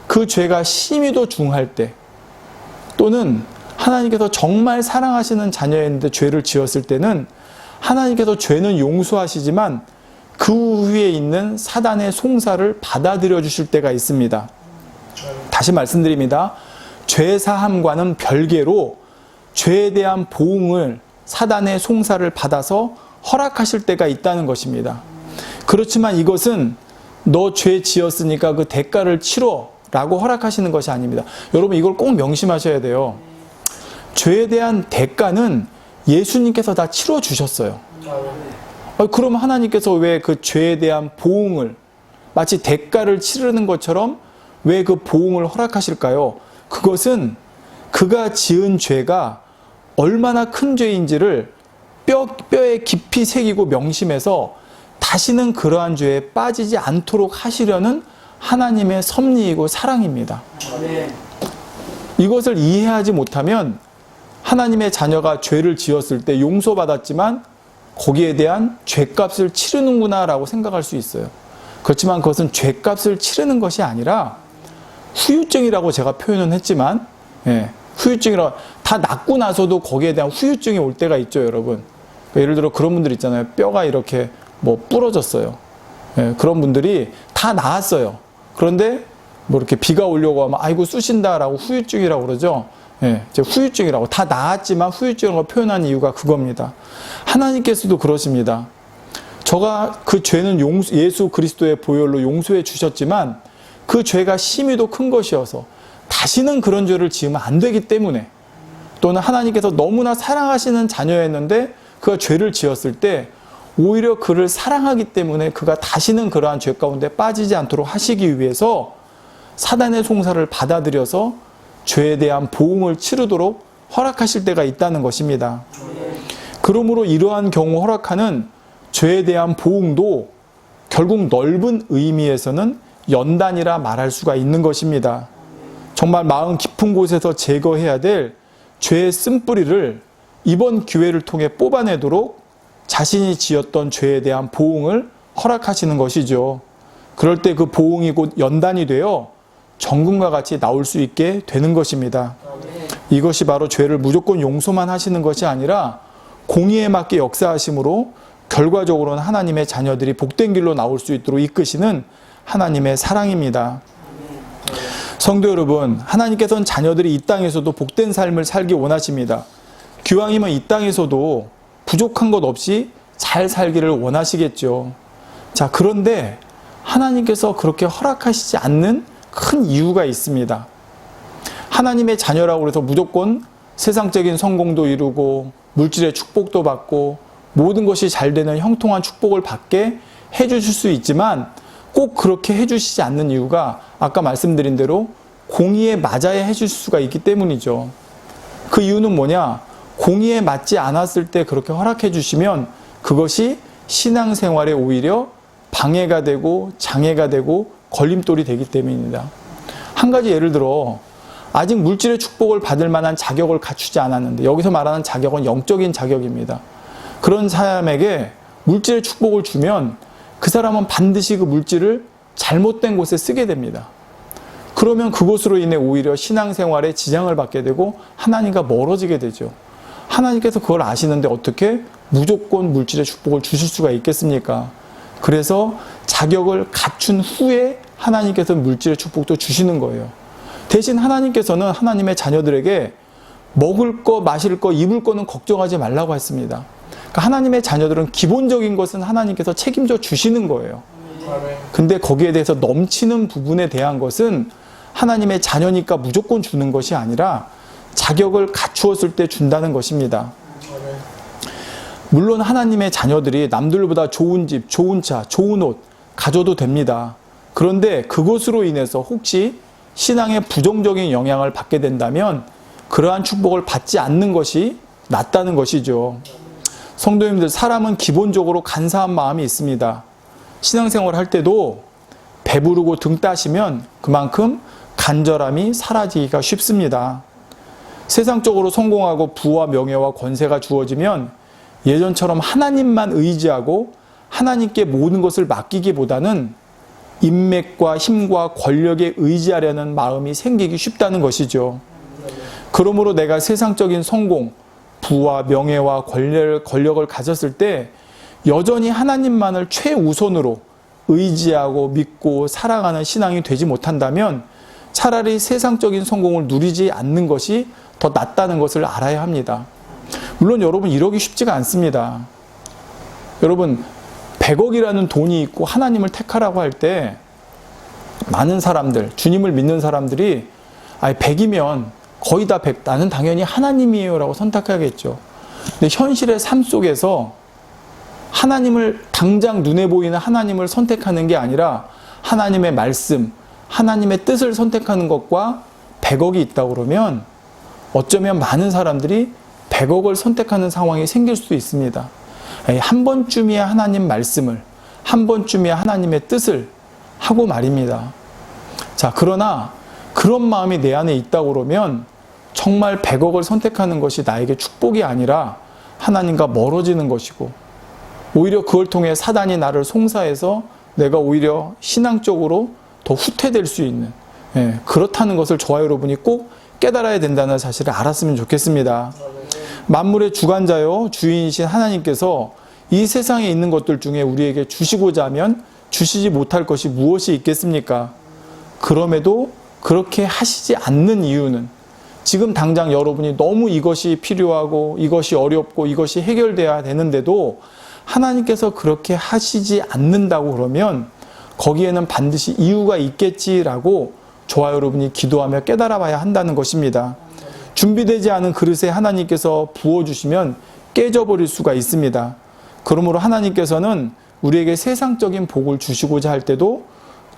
그 죄가 심히도 중할 때, 또는 하나님께서 정말 사랑하시는 자녀였는데 죄를 지었을 때는 하나님께서 죄는 용서하시지만 그 위에 있는 사단의 송사를 받아들여 주실 때가 있습니다. 다시 말씀드립니다. 죄사함과는 별개로 죄에 대한 보응을, 사단의 송사를 받아서 허락하실 때가 있다는 것입니다. 그렇지만 이것은 너 죄 지었으니까 그 대가를 치러 라고 허락하시는 것이 아닙니다. 여러분, 이걸 꼭 명심하셔야 돼요. 죄에 대한 대가는 예수님께서 다 치러주셨어요. 그러면 하나님께서 왜 그 죄에 대한 보응을, 마치 대가를 치르는 것처럼 왜 그 보응을 허락하실까요? 그것은 그가 지은 죄가 얼마나 큰 죄인지를 뼈에 깊이 새기고 명심해서 다시는 그러한 죄에 빠지지 않도록 하시려는 하나님의 섭리이고 사랑입니다. 이것을 이해하지 못하면 하나님의 자녀가 죄를 지었을 때 용서받았지만 거기에 대한 죄값을 치르는구나 라고 생각할 수 있어요. 그렇지만 그것은 죄값을 치르는 것이 아니라 후유증이라고 제가 표현은 했지만, 후유증이라고, 다 낫고 나서도 거기에 대한 후유증이 올 때가 있죠, 여러분. 예를 들어 그런 분들 있잖아요. 뼈가 이렇게 부러졌어요. 그런 분들이 다 나았어요. 그런데 이렇게 비가 오려고 하면 아이고 쑤신다라고 후유증이라고 그러죠. 이제 후유증이라고. 다 나았지만 후유증이라고 표현한 이유가 그겁니다. 하나님께서도 그러십니다. 저가 그 죄는 예수 그리스도의 보혈로 용서해 주셨지만 그 죄가 심히도 큰 것이어서 다시는 그런 죄를 지으면 안 되기 때문에, 또는 하나님께서 너무나 사랑하시는 자녀였는데 그가 죄를 지었을 때 오히려 그를 사랑하기 때문에 그가 다시는 그러한 죄 가운데 빠지지 않도록 하시기 위해서 사단의 송사를 받아들여서 죄에 대한 보응을 치르도록 허락하실 때가 있다는 것입니다. 그러므로 이러한 경우 허락하는 죄에 대한 보응도 결국 넓은 의미에서는 연단이라 말할 수가 있는 것입니다. 정말 마음 깊은 곳에서 제거해야 될 죄의 쓴뿌리를 이번 기회를 통해 뽑아내도록 자신이 지었던 죄에 대한 보응을 허락하시는 것이죠. 그럴 때 그 보응이 곧 연단이 되어 정금과 같이 나올 수 있게 되는 것입니다. 이것이 바로 죄를 무조건 용서만 하시는 것이 아니라 공의에 맞게 역사하심으로 결과적으로는 하나님의 자녀들이 복된 길로 나올 수 있도록 이끄시는 하나님의 사랑입니다. 성도 여러분, 하나님께서는 자녀들이 이 땅에서도 복된 삶을 살기 원하십니다. 기왕이면 이 땅에서도 부족한 것 없이 잘 살기를 원하시겠죠. 자, 그런데 하나님께서 그렇게 허락하시지 않는 큰 이유가 있습니다. 하나님의 자녀라고 해서 무조건 세상적인 성공도 이루고 물질의 축복도 받고 모든 것이 잘 되는 형통한 축복을 받게 해주실 수 있지만 꼭 그렇게 해주시지 않는 이유가 아까 말씀드린 대로 공의에 맞아야 해주실 수가 있기 때문이죠. 그 이유는 뭐냐? 공의에 맞지 않았을 때 그렇게 허락해 주시면 그것이 신앙생활에 오히려 방해가 되고 장애가 되고 걸림돌이 되기 때문입니다. 한 가지 예를 들어 아직 물질의 축복을 받을 만한 자격을 갖추지 않았는데, 여기서 말하는 자격은 영적인 자격입니다. 그런 사람에게 물질의 축복을 주면 그 사람은 반드시 그 물질을 잘못된 곳에 쓰게 됩니다. 그러면 그것으로 인해 오히려 신앙생활에 지장을 받게 되고 하나님과 멀어지게 되죠. 하나님께서 그걸 아시는데 어떻게 무조건 물질의 축복을 주실 수가 있겠습니까? 그래서 자격을 갖춘 후에 하나님께서 물질의 축복도 주시는 거예요. 대신 하나님께서는 하나님의 자녀들에게 먹을 거, 마실 거, 입을 거는 걱정하지 말라고 했습니다. 그러니까 하나님의 자녀들은 기본적인 것은 하나님께서 책임져 주시는 거예요. 근데 거기에 대해서 넘치는 부분에 대한 것은 하나님의 자녀니까 무조건 주는 것이 아니라 자격을 갖추었을 때 준다는 것입니다. 물론 하나님의 자녀들이 남들보다 좋은 집, 좋은 차, 좋은 옷 가져도 됩니다. 그런데 그것으로 인해서 혹시 신앙에 부정적인 영향을 받게 된다면 그러한 축복을 받지 않는 것이 낫다는 것이죠. 성도님들, 사람은 기본적으로 간사한 마음이 있습니다. 신앙생활 할 때도 배부르고 등 따시면 그만큼 간절함이 사라지기가 쉽습니다. 세상적으로 성공하고 부와 명예와 권세가 주어지면 예전처럼 하나님만 의지하고 하나님께 모든 것을 맡기기보다는 인맥과 힘과 권력에 의지하려는 마음이 생기기 쉽다는 것이죠. 그러므로 내가 세상적인 성공, 부와 명예와 권력을 가졌을 때 여전히 하나님만을 최우선으로 의지하고 믿고 사랑하는 신앙이 되지 못한다면 차라리 세상적인 성공을 누리지 않는 것이 더 낫다는 것을 알아야 합니다. 물론 여러분, 이러기 쉽지가 않습니다. 여러분, 100억이라는 돈이 있고 하나님을 택하라고 할 때 많은 사람들, 주님을 믿는 사람들이 100이면 거의 다 100, 나는 당연히 하나님이에요 라고 선택하겠죠. 근데 현실의 삶 속에서 하나님을, 당장 눈에 보이는 하나님을 선택하는 게 아니라 하나님의 말씀, 하나님의 뜻을 선택하는 것과 100억이 있다고 그러면 어쩌면 많은 사람들이 100억을 선택하는 상황이 생길 수도 있습니다. 한 번쯤이야 하나님 말씀을, 한 번쯤이야 하나님의 뜻을 하고 말입니다. 자, 그러나 그런 마음이 내 안에 있다고 그러면 정말 100억을 선택하는 것이 나에게 축복이 아니라 하나님과 멀어지는 것이고, 오히려 그걸 통해 사단이 나를 송사해서 내가 오히려 신앙적으로 더 후퇴될 수 있는, 그렇다는 것을 저와 여러분이 꼭 깨달아야 된다는 사실을 알았으면 좋겠습니다. 만물의 주관자요 주인이신 하나님께서 이 세상에 있는 것들 중에 우리에게 주시고자 하면 주시지 못할 것이 무엇이 있겠습니까? 그럼에도 그렇게 하시지 않는 이유는, 지금 당장 여러분이 너무 이것이 필요하고 이것이 어렵고 이것이 해결돼야 되는데도 하나님께서 그렇게 하시지 않는다고 그러면 거기에는 반드시 이유가 있겠지라고 저와 여러분이 기도하며 깨달아 봐야 한다는 것입니다. 준비되지 않은 그릇에 하나님께서 부어주시면 깨져버릴 수가 있습니다. 그러므로 하나님께서는 우리에게 세상적인 복을 주시고자 할 때도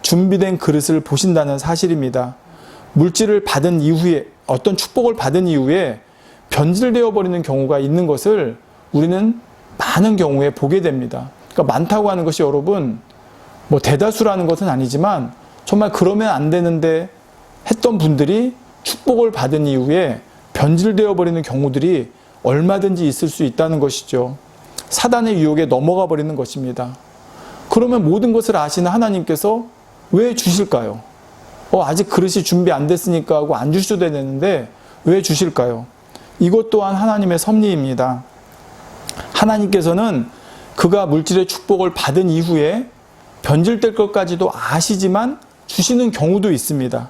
준비된 그릇을 보신다는 사실입니다. 물질을 받은 이후에, 어떤 축복을 받은 이후에 변질되어 버리는 경우가 있는 것을 우리는 많은 경우에 보게 됩니다. 그러니까 많다고 하는 것이 여러분, 뭐 대다수라는 것은 아니지만 정말 그러면 안 되는데 했던 분들이 축복을 받은 이후에 변질되어 버리는 경우들이 얼마든지 있을 수 있다는 것이죠. 사단의 유혹에 넘어가 버리는 것입니다. 그러면 모든 것을 아시는 하나님께서 왜 주실까요? 아직 그릇이 준비 안 됐으니까 하고 안 주셔도 되는데 왜 주실까요? 이것 또한 하나님의 섭리입니다. 하나님께서는 그가 물질의 축복을 받은 이후에 변질될 것까지도 아시지만 주시는 경우도 있습니다.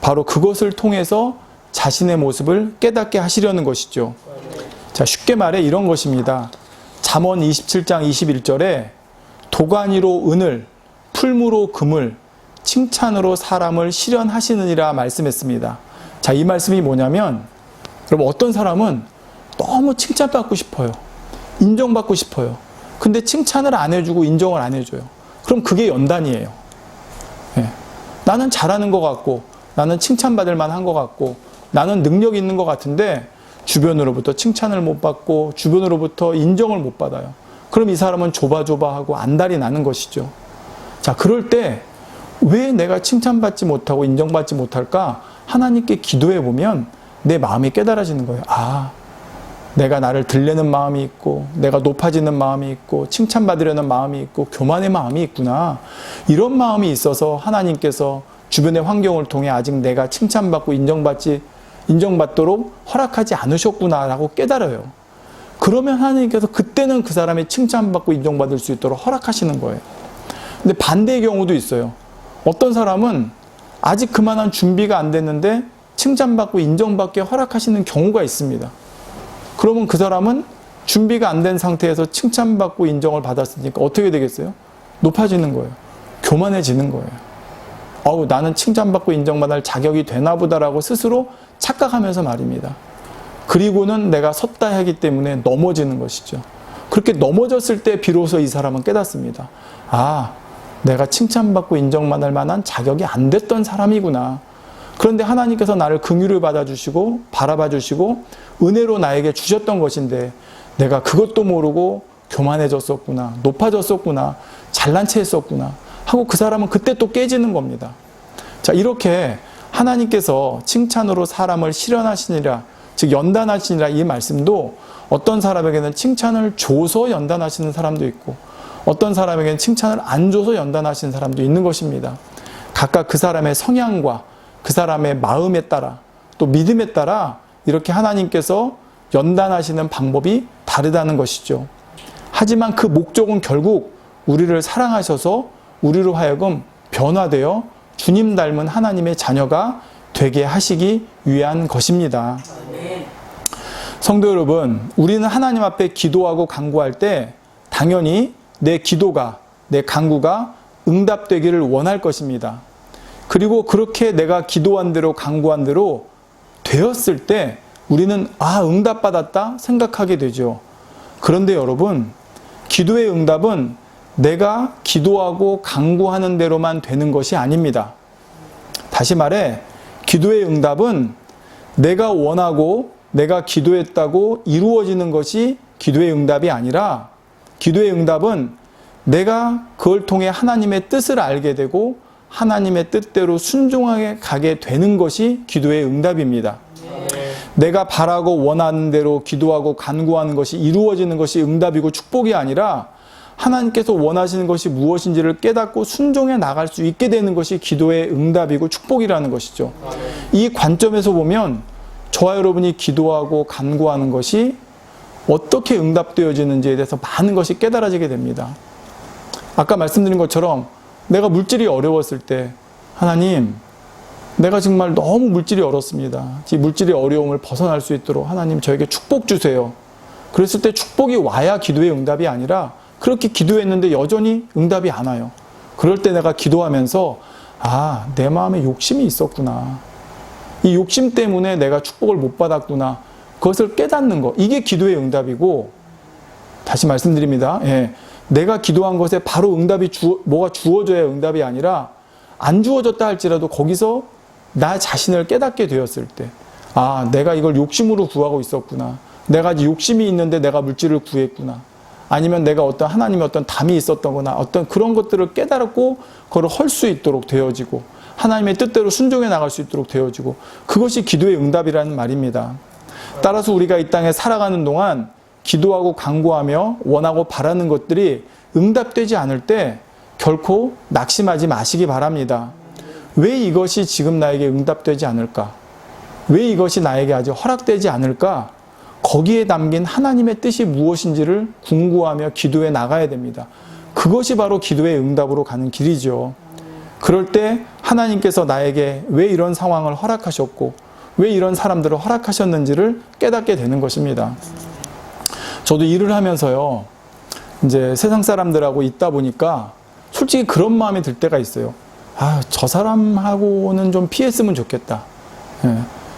바로 그것을 통해서 자신의 모습을 깨닫게 하시려는 것이죠. 자, 쉽게 말해 이런 것입니다. 잠언 27장 21절에 도가니로 은을, 풀무로 금을, 칭찬으로 사람을 실현하시느니라 말씀했습니다. 자, 이 말씀이 뭐냐면, 여러분, 어떤 사람은 너무 칭찬받고 싶어요. 인정받고 싶어요. 근데 칭찬을 안 해주고 인정을 안 해줘요. 그럼 그게 연단이에요. 나는 잘하는 것 같고, 나는 칭찬받을 만한 것 같고, 나는 능력 있는 것 같은데 주변으로부터 칭찬을 못 받고 주변으로부터 인정을 못 받아요. 그럼 이 사람은 조바조바하고 안달이 나는 것이죠. 자, 그럴 때 왜 내가 칭찬받지 못하고 인정받지 못할까? 하나님께 기도해 보면 내 마음이 깨달아지는 거예요. 아, 내가 나를 들려는 마음이 있고, 내가 높아지는 마음이 있고, 칭찬받으려는 마음이 있고, 교만의 마음이 있구나. 이런 마음이 있어서 하나님께서 주변의 환경을 통해 아직 내가 칭찬받고 인정받도록 허락하지 않으셨구나라고 깨달아요. 그러면 하나님께서 그때는 그 사람이 칭찬받고 인정받을 수 있도록 허락하시는 거예요. 근데 반대의 경우도 있어요. 어떤 사람은 아직 그만한 준비가 안 됐는데 칭찬받고 인정받게 허락하시는 경우가 있습니다. 그러면 그 사람은 준비가 안 된 상태에서 칭찬받고 인정을 받았으니까 어떻게 되겠어요? 높아지는 거예요. 교만해지는 거예요. 나는 칭찬받고 인정받을 자격이 되나 보다라고 스스로 착각하면서 말입니다. 그리고는 내가 섰다 하기 때문에 넘어지는 것이죠. 그렇게 넘어졌을 때 비로소 이 사람은 깨닫습니다. 아, 내가 칭찬받고 인정받을 만한 자격이 안 됐던 사람이구나. 그런데 하나님께서 나를 긍휼을 받아주시고 바라봐주시고 은혜로 나에게 주셨던 것인데 내가 그것도 모르고 교만해졌었구나, 높아졌었구나, 잘난 체 했었구나 하고 그 사람은 그때 또 깨지는 겁니다. 자, 이렇게 하나님께서 칭찬으로 사람을 실현하시니라, 즉 연단하시니라, 이 말씀도 어떤 사람에게는 칭찬을 줘서 연단하시는 사람도 있고 어떤 사람에게는 칭찬을 안 줘서 연단하시는 사람도 있는 것입니다. 각각 그 사람의 성향과 그 사람의 마음에 따라 또 믿음에 따라 이렇게 하나님께서 연단하시는 방법이 다르다는 것이죠. 하지만 그 목적은 결국 우리를 사랑하셔서 우리로 하여금 변화되어 주님 닮은 하나님의 자녀가 되게 하시기 위한 것입니다. 성도 여러분, 우리는 하나님 앞에 기도하고 간구할 때 당연히 내 기도가, 내 간구가 응답되기를 원할 것입니다. 그리고 그렇게 내가 기도한 대로 간구한 대로 되었을 때 우리는 응답받았다 생각하게 되죠. 그런데 여러분, 기도의 응답은 내가 기도하고 간구하는 대로만 되는 것이 아닙니다. 다시 말해, 기도의 응답은 내가 원하고 내가 기도했다고 이루어지는 것이 기도의 응답이 아니라 기도의 응답은 내가 그걸 통해 하나님의 뜻을 알게 되고 하나님의 뜻대로 순종하게 가게 되는 것이 기도의 응답입니다. 내가 바라고 원하는 대로 기도하고 간구하는 것이 이루어지는 것이 응답이고 축복이 아니라 하나님께서 원하시는 것이 무엇인지를 깨닫고 순종해 나갈 수 있게 되는 것이 기도의 응답이고 축복이라는 것이죠. 이 관점에서 보면 저와 여러분이 기도하고 간구하는 것이 어떻게 응답되어지는지에 대해서 많은 것이 깨달아지게 됩니다. 아까 말씀드린 것처럼 내가 물질이 어려웠을 때 하나님, 내가 정말 너무 물질이 어렵습니다. 이 물질의 어려움을 벗어날 수 있도록 하나님 저에게 축복 주세요. 그랬을 때 축복이 와야 기도의 응답이 아니라 그렇게 기도했는데 여전히 응답이 안 와요. 그럴 때 내가 기도하면서 아, 내 마음에 욕심이 있었구나. 이 욕심 때문에 내가 축복을 못 받았구나. 그것을 깨닫는 것. 이게 기도의 응답이고, 다시 말씀드립니다. 예, 내가 기도한 것에 바로 응답이 뭐가 주어져야 응답이 아니라 안 주어졌다 할지라도 거기서 나 자신을 깨닫게 되었을 때, 아, 내가 이걸 욕심으로 구하고 있었구나. 내가 욕심이 있는데 내가 물질을 구했구나. 아니면 내가 하나님의 어떤 담이 있었거나 어떤 그런 것들을 깨달았고 그걸 할 수 있도록 되어지고 하나님의 뜻대로 순종해 나갈 수 있도록 되어지고 그것이 기도의 응답이라는 말입니다. 따라서 우리가 이 땅에 살아가는 동안 기도하고 간구하며 원하고 바라는 것들이 응답되지 않을 때 결코 낙심하지 마시기 바랍니다. 왜 이것이 지금 나에게 응답되지 않을까? 왜 이것이 나에게 아직 허락되지 않을까? 거기에 담긴 하나님의 뜻이 무엇인지를 궁구하며 기도해 나가야 됩니다. 그것이 바로 기도의 응답으로 가는 길이죠. 그럴 때 하나님께서 나에게 왜 이런 상황을 허락하셨고 왜 이런 사람들을 허락하셨는지를 깨닫게 되는 것입니다. 저도 일을 하면서요, 이제 세상 사람들하고 있다 보니까 솔직히 그런 마음이 들 때가 있어요. 아, 저 사람하고는 좀 피했으면 좋겠다. 예,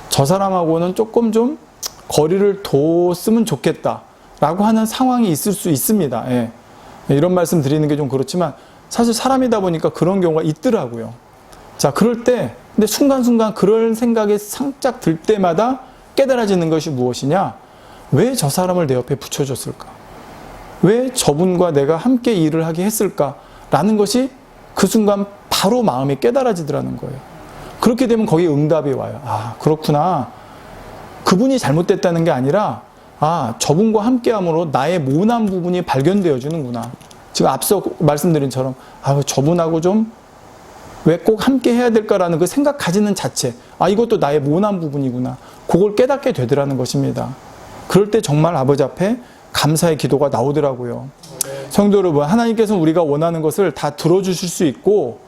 저 사람하고는 조금 좀 거리를 뒀으면 좋겠다 라고 하는 상황이 있을 수 있습니다. 예. 이런 말씀 드리는 게 좀 그렇지만 사실 사람이다 보니까 그런 경우가 있더라고요. 자, 그럴 때 근데 순간순간 그런 생각이 상짝 들 때마다 깨달아지는 것이 무엇이냐? 왜 저 사람을 내 옆에 붙여줬을까? 왜 저분과 내가 함께 일을 하게 했을까? 라는 것이 그 순간 바로 마음이 깨달아지더라는 거예요. 그렇게 되면 거기에 응답이 와요. 아, 그렇구나. 그분이 잘못됐다는 게 아니라 아, 저분과 함께함으로 나의 모난 부분이 발견되어 주는구나. 지금 앞서 말씀드린 처럼 아, 저분하고 좀 왜 꼭 함께 해야 될까라는 그 생각 가지는 자체, 아, 이것도 나의 모난 부분이구나. 그걸 깨닫게 되더라는 것입니다. 그럴 때 정말 아버지 앞에 감사의 기도가 나오더라고요. 성도 여러분, 하나님께서는 우리가 원하는 것을 다 들어주실 수 있고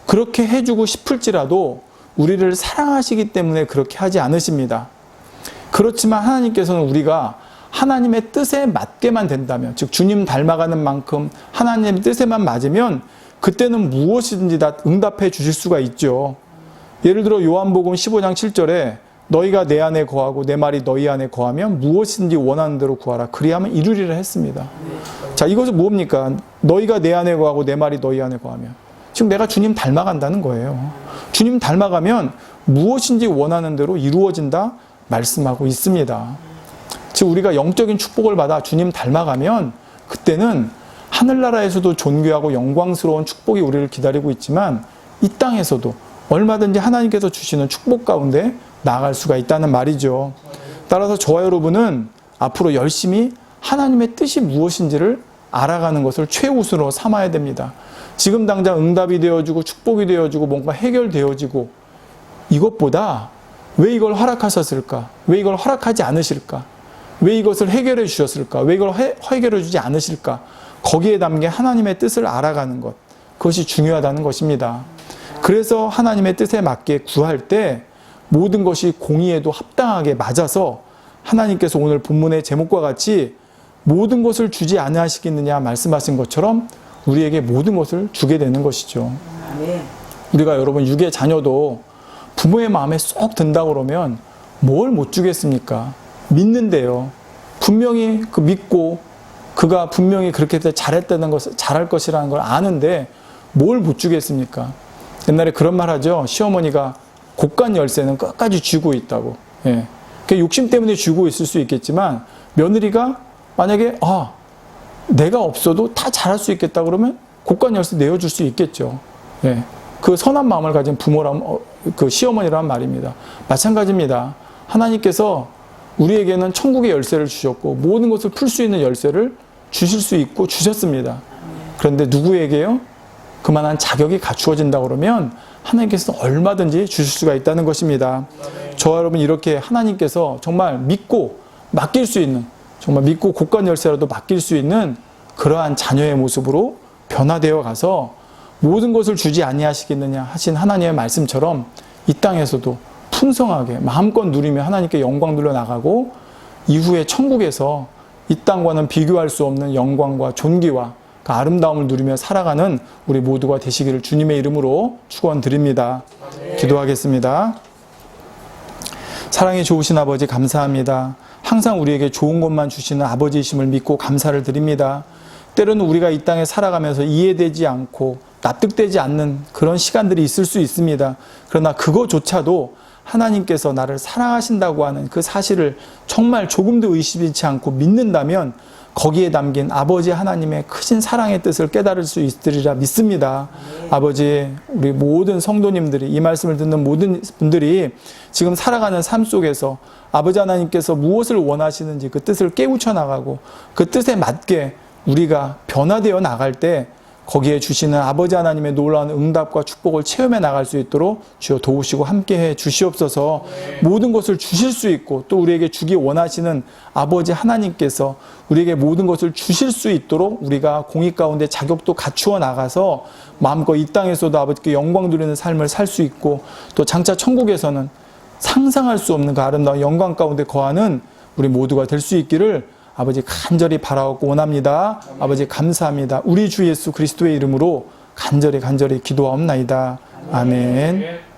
그렇게 해주고 싶을지라도 우리를 사랑하시기 때문에 그렇게 하지 않으십니다. 그렇지만 하나님께서는 우리가 하나님의 뜻에 맞게만 된다면, 즉 주님 닮아가는 만큼 하나님의 뜻에만 맞으면 그때는 무엇이든지 다 응답해 주실 수가 있죠. 예를 들어 요한복음 15장 7절에 너희가 내 안에 거하고 내 말이 너희 안에 거하면 무엇이든지 원하는 대로 구하라. 그리하면 이루리라 했습니다. 자, 이것은 뭡니까? 너희가 내 안에 거하고 내 말이 너희 안에 거하면. 지금 내가 주님 닮아간다는 거예요. 주님 닮아가면 무엇인지 원하는 대로 이루어진다 말씀하고 있습니다. 즉 우리가 영적인 축복을 받아 주님 닮아가면 그때는 하늘나라에서도 존귀하고 영광스러운 축복이 우리를 기다리고 있지만 이 땅에서도 얼마든지 하나님께서 주시는 축복 가운데 나아갈 수가 있다는 말이죠. 따라서 저와 여러분은 앞으로 열심히 하나님의 뜻이 무엇인지를 알아가는 것을 최우선으로 삼아야 됩니다. 지금 당장 응답이 되어지고 축복이 되어지고 뭔가 해결되어지고 이것보다 왜 이걸 허락하셨을까? 왜 이걸 허락하지 않으실까? 왜 이것을 해결해 주셨을까? 왜 이걸 해결해 주지 않으실까? 거기에 담긴 하나님의 뜻을 알아가는 것, 그것이 중요하다는 것입니다. 그래서 하나님의 뜻에 맞게 구할 때 모든 것이 공의에도 합당하게 맞아서 하나님께서 오늘 본문의 제목과 같이 모든 것을 주지 아니하시겠느냐 말씀하신 것처럼 우리에게 모든 것을 주게 되는 것이죠. 우리가 여러분 육의 자녀도 부모의 마음에 쏙 든다고 그러면 뭘 못 주겠습니까? 믿는데요. 분명히 그 믿고 그가 분명히 그렇게 잘했다는 것을 잘할 것이라는 걸 아는데 뭘 못 주겠습니까? 옛날에 그런 말 하죠. 시어머니가 곡간 열쇠는 끝까지 쥐고 있다고. 예. 그 욕심 때문에 쥐고 있을 수 있겠지만 며느리가 만약에 내가 없어도 다 잘할 수 있겠다 그러면 곳간 열쇠 내어줄 수 있겠죠. 예. 그 선한 마음을 가진 부모라면, 그 시어머니라는 말입니다. 마찬가지입니다. 하나님께서 우리에게는 천국의 열쇠를 주셨고 모든 것을 풀 수 있는 열쇠를 주실 수 있고 주셨습니다. 그런데 누구에게요? 그만한 자격이 갖추어진다 그러면 하나님께서는 얼마든지 주실 수가 있다는 것입니다. 저와 여러분 이렇게 하나님께서 정말 믿고 맡길 수 있는, 정말 믿고 곳간 열쇠라도 맡길 수 있는 그러한 자녀의 모습으로 변화되어 가서 모든 것을 주지 아니하시겠느냐 하신 하나님의 말씀처럼 이 땅에서도 풍성하게 마음껏 누리며 하나님께 영광 돌려 나가고 이후에 천국에서 이 땅과는 비교할 수 없는 영광과 존귀와 그 아름다움을 누리며 살아가는 우리 모두가 되시기를 주님의 이름으로 축원드립니다. 기도하겠습니다. 사랑이 좋으신 아버지 감사합니다. 항상 우리에게 좋은 것만 주시는 아버지이심을 믿고 감사를 드립니다. 때로는 우리가 이 땅에 살아가면서 이해되지 않고 납득되지 않는 그런 시간들이 있을 수 있습니다. 그러나 그거조차도 하나님께서 나를 사랑하신다고 하는 그 사실을 정말 조금도 의심치 않고 믿는다면 거기에 담긴 아버지 하나님의 크신 사랑의 뜻을 깨달을 수 있으리라 믿습니다. 아버지, 우리 모든 성도님들이, 이 말씀을 듣는 모든 분들이 지금 살아가는 삶 속에서 아버지 하나님께서 무엇을 원하시는지 그 뜻을 깨우쳐 나가고 그 뜻에 맞게 우리가 변화되어 나갈 때 거기에 주시는 아버지 하나님의 놀라운 응답과 축복을 체험해 나갈 수 있도록 주여 도우시고 함께해 주시옵소서. 모든 것을 주실 수 있고 또 우리에게 주기 원하시는 아버지 하나님께서 우리에게 모든 것을 주실 수 있도록 우리가 공의 가운데 자격도 갖추어 나가서 마음껏 이 땅에서도 아버지께 영광 누리는 삶을 살 수 있고 또 장차 천국에서는 상상할 수 없는 그 아름다운 영광 가운데 거하는 우리 모두가 될 수 있기를 아버지 간절히 바라고 원합니다. 아버지 감사합니다. 우리 주 예수 그리스도의 이름으로 간절히 기도하옵나이다. 아멘.